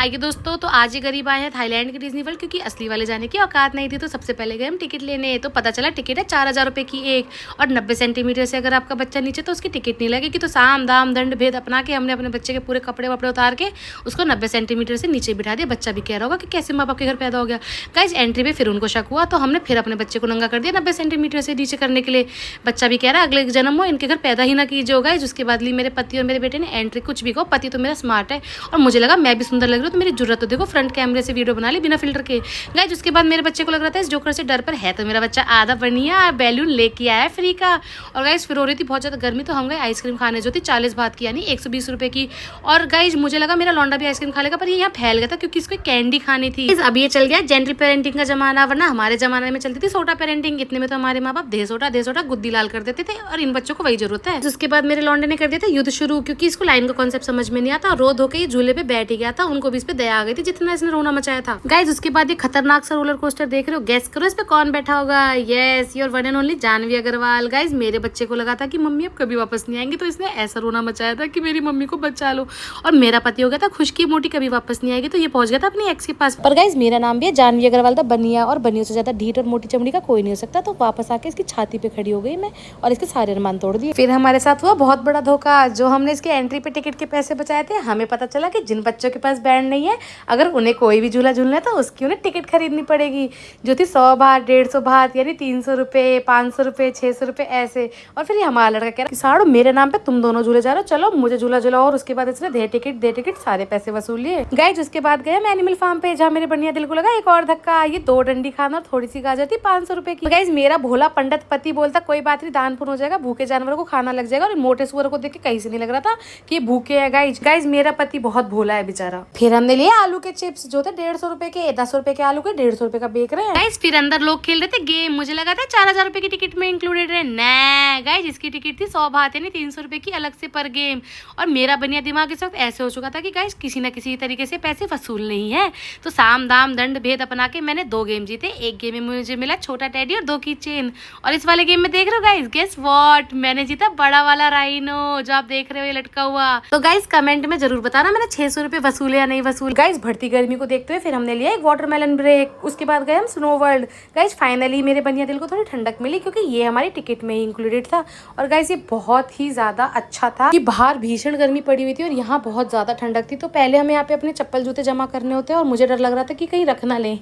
आइए दोस्तों, तो आज ही गरीब आए हैं थाईलैंड के डिज्नी वर्ल्ड, क्योंकि असली वाले जाने की औकात नहीं थी। तो सबसे पहले गए हम टिकट लेने, तो पता चला टिकट है 4000 रुपये की एक, और 90 सेंटीमीटर से अगर आपका बच्चा नीचे तो उसकी टिकट नहीं लगेगी। तो साम दाम दंड भेद अपना के हमने अपने बच्चे के पूरे कपड़े वपड़े उतार के उसको 90 सेंटीमीटर से नीचे बिठा दिया। बच्चा भी कह रहा होगा कि कैसे माँ बाप के घर पैदा हो गया। गाइस एंट्री पे फिर उनको शक हुआ, तो हमने फिर अपने बच्चे को नंगा कर दिया 90 सेंटीमीटर से नीचे करने के लिए। बच्चा भी कह रहा है अगले जन्म हो इनके घर पैदा ही ना कीजिए। गाइस उसके बाद ली मेरे पति और मेरे बेटे ने एंट्री। कुछ भी कहो, पति तो मेरा स्मार्ट है और मुझे लगा मैं भी सुंदर लग रही हूँ, तो मेरी जरूरत तो देखो फ्रंट कैमरे से वीडियो बना ली बिना फिल्टर के। गाइस उसके बाद मेरे बच्चे को लग रहा था इस जोकर से डर पर है, तो मेरा बच्चा आधा बढ़िया बैलून लेके आया फ्री का। और गाइस फिर हो रही थी बहुत ज़्यादा गर्मी, तो हम गए आइसक्रीम खाने, जो थी 40 बात की यानी 120 रुपये की। और गाइस मुझे लगा मेरा लौंडा भी आइसक्रीम खा लेगा, पर ये यहाँ फैल गया था क्योंकि इसको कैंडी खानी थी। अब ये चल गया जेंटल पेरेंटिंग का जमाना, वरना हमारे जमाने में चलती थी सोटा पेरेंटिंग। इतने में तो हमारे माँ बाप दे सोटा गुद्दी लाल कर देते थे, और इन बच्चों को वही जरूरत है। उसके बाद मेरे लौंडे ने कर दिया था युद्ध शुरू, क्योंकि इसको लाइन का कॉन्सेप्ट समझ में नहीं आता। रो धो के ये झूले पे बैठ ही गया था, उनको भी इस पे दया आ गई थी जितना इसने रोना मचाया था। गाइस उसके बाद ये खतरनाक सा रोलर कोस्टर देख रहे हो, गैस करो इस पे कौन बैठा होगा। Yes your one and only Janvi Agarwal. Guys मेरे बच्चे को लगा था कि मम्मी अब कभी वापस नहीं आएंगी, तो इसने ऐसा रोना मचाया था कि मेरी मम्मी को बचा लो। और मेरा पति हो गया था खुश की मोटी कभी वापस नहीं आएगी, तो ये पहुंच गया था अपनी एक्स के पास। पर गाइस मेरा नाम भी है जानवी अग्रवाल था, बनिया, और बनियों से ज्यादा ढीठ और मोटी चमड़ी का कोई नहीं हो सकता। तो वापस आके इसकी छाती पे खड़ी हो गई मैं, और इसके सारे अरमान तोड़ दिए। फिर हमारे साथ हुआ बहुत बड़ा धोखा। जो हमने इसके एंट्री पे टिकट के पैसे बचाए थे, हमें पता चला कि जिन बच्चों के पास बैंड नहीं है, अगर उन्हें कोई भी झूला झूलना है तो उसकी उन्हें टिकट खरीदनी पड़ेगी, जो थी 100 बात 150 बात यानी 300 रुपये 500 रुपये 600 रुपये ऐसे। और फिर ये हमारा लड़का कह रहा कि साड़ो मेरे नाम पे तुम दोनों झूले जा रहे हो, चलो मुझे झूला झूलाओ। और उसके बाद इसने दे टिकट सारे पैसे वसूल लिए। गाइस उसके बाद गए हम एनिमल फार्म पे, जहाँ मेरे बढ़िया दिल को लगा एक और धक्का। ये 2 डंडी खाना और थोड़ी सी गाजर थी 500 रुपये की। गाइस मेरा भोला पंडित पति बोलता कोई बात नहीं, दान पुण्य हो जाएगा, भूखे जानवरों को खाना लग जाएगा। और मोटे सुअर को देख के कहीं से नहीं लग रहा था कि भूखे है। गाइस मेरा पति बहुत भोला है बेचारा। फिर हमने लिए आलू के चिप्स, जो थे 150 रुपए के, 10 रुपए के आलू के 150 रुपए का बेच रहे हैं। गाइस फिर अंदर लोग खेल रहे थे गेम, मुझे लगा था 4000 रुपए की टिकट में इंक्लूडेड है। ना गाइस इसकी टिकट थी 100 बात यानी 300 रुपए की अलग से पर गेम। और मेरा बनिया दिमाग इस वक्त ऐसे हो चुका था कि गाइस किसी ना किसी तरीके से पैसे वसूल नहीं है। तो साम दाम दंड भेद अपना के मैंने 2 गेम जीते। एक गेम में मुझे मिला छोटा टेडी और 2 की चेन, और इस वाले गेम में देख रहे हो गाइस, गेस व्हाट, मैंने जीता बड़ा वाला राइनो जो आप देख रहे हो ये लटका हुआ। तो गाइस कमेंट में जरूर बताना मैंने 600 रुपए वसूले या नहीं वसूल। गाइस बढ़ती गर्मी को देखते हुए फिर हमने लिया एक वाटरमेलन ब्रेक। उसके बाद गए हम स्नो वर्ल्ड। गाइस फाइनली मेरे बनिया दिल को थोड़ी ठंडक मिली, क्योंकि ये हमारी टिकट में ही इंक्लूडेड था। और गाइस ये बहुत ही ज्यादा अच्छा था कि बाहर भीषण गर्मी पड़ी हुई थी और यहाँ बहुत ज्यादा ठंडक थी। तो पहले हमें यहाँ पे अपने चप्पल जूते जमा करने होते हैं, और मुझे डर लग रहा था कि कहीं रख ना लें।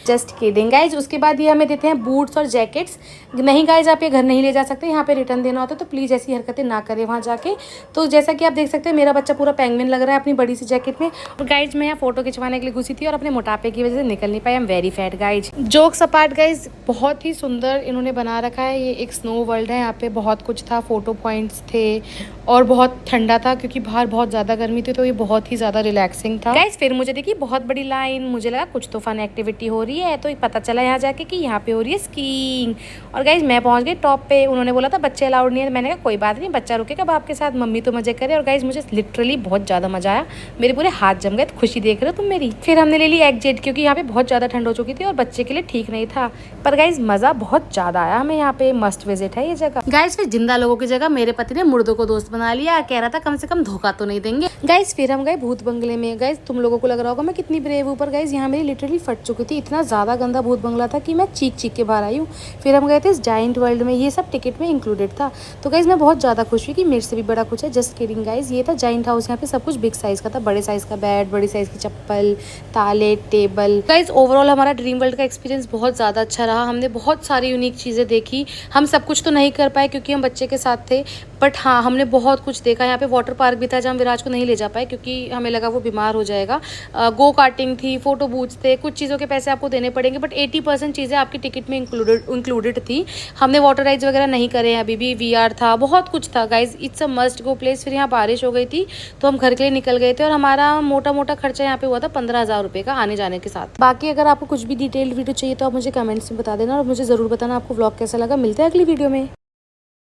Just kidding guys. उसके बाद ये हमें देते हैं बूट्स और जैकेट्स। नहीं गाइस आप ये घर नहीं ले जा सकते, यहाँ पे रिटर्न देना होता है, तो प्लीज ऐसी हरकतें ना करें वहाँ जाके। तो जैसा कि आप देख सकते हैं मेरा बच्चा पूरा पेंगुइन लग रहा है अपनी बड़ी सी जैकेट में। और गाइज मैं यहाँ फोटो खिंचवाने के लिए घुसी थी और अपने मोटापे की वजह से निकल नहीं पाई। I am very fat guys. Jokes apart guys, बहुत ही सुंदर इन्होंने बना रखा है। ये एक स्नो वर्ल्ड है, यहाँ पे बहुत कुछ था, फोटो पॉइंट्स थे और बहुत ठंडा था क्योंकि बाहर बहुत ज़्यादा गर्मी थी, तो ये बहुत ही ज़्यादा रिलैक्सिंग था। गाइज फिर मुझे देखी बहुत बड़ी लाइन, मुझे लगा कुछ तो फन एक्टिविटी हो रही है, तो पता चला यहाँ जाके कि यहाँ पे हो रही है स्कीइंग। और गाइज मैं पहुँच गई टॉप पे। उन्होंने बोला था बच्चे अलाउड नहीं है, मैंने कहा कोई बात नहीं, बच्चा रुकेगा बाप के साथ, मम्मी तो मजे करे। और गाइज मुझे लिटरली बहुत ज़्यादा मजा आया, मेरे पूरे हाथ जम गए। तो खुशी देख रहे हो तुम मेरी। फिर हमने ले ली एग्जिट, क्योंकि यहाँ पे बहुत ज़्यादा ठंड हो चुकी थी और बच्चे के लिए ठीक नहीं था। पर गाइज मज़ा बहुत ज़्यादा आया हमें, यहाँ पे मस्ट विजिट है ये जगह। गाइज फिर जिंदा लोगों की जगह मेरे पति ने मुर्दों को दोस्त बना लिया, कह रहा था कम से कम धोखा तो नहीं देंगे। गाइज फिर हम गए भूत बंगले में। गाइज तुम लोगों को लग रहा होगा मैं कितनी ब्रेव हूँ, पर गाइज यहाँ मेरी लिटरली फट चुकी थी। इतना ज़्यादा गंदा भूत बंगला था कि मैं चीख के बाहर आई हूँ। फिर हम गए थे इस जाइंट वर्ल्ड में, ये सब टिकट में इंक्लूडेड था। तो गाइज मैं बहुत ज़्यादा खुश हुई कि मेरे से भी बड़ा कुछ है। Just kidding guys. ये था जाइंट हाउस, यहाँ पे सब कुछ बिग साइज का था, बड़े साइज का बेड, बड़ी साइज की चप्पल, ताले, टेबल। गाइज ओवरऑल हमारा ड्रीम वर्ल्ड का एक्सपीरियंस बहुत ज़्यादा अच्छा रहा। हमने बहुत सारी यूनिक चीज़ें देखी। हम सब कुछ तो नहीं कर पाए क्योंकि हम बच्चे के साथ थे, बट हाँ हमने बहुत कुछ देखा। यहाँ पे वाटर पार्क भी था जहाँ विराज को नहीं ले जा पाए क्योंकि हमें लगा वो बीमार हो जाएगा। गो कार्टिंग थी, फोटो बूथ्स थे, कुछ चीज़ों के पैसे आपको देने पड़ेंगे, बट 80% चीज़ें आपकी टिकट में इंक्लूडेड थी। हमने वाटर राइड्स वगैरह नहीं करे, अभी भी VR था, बहुत कुछ था। Guys it's a must go place. फिर यहाँ बारिश हो गई थी तो हम घर के लिए निकल गए थे, और हमारा मोटा खर्चा यहाँ पे हुआ था 15,000 रुपये का आने जाने के साथ। बाकी अगर आपको कुछ भी डिटेल्ड वीडियो चाहिए तो आप मुझे कमेंट्स में बता देना, और मुझे ज़रूर बताना आपको व्लॉग कैसा लगा। मिलते हैं अगली वीडियो में।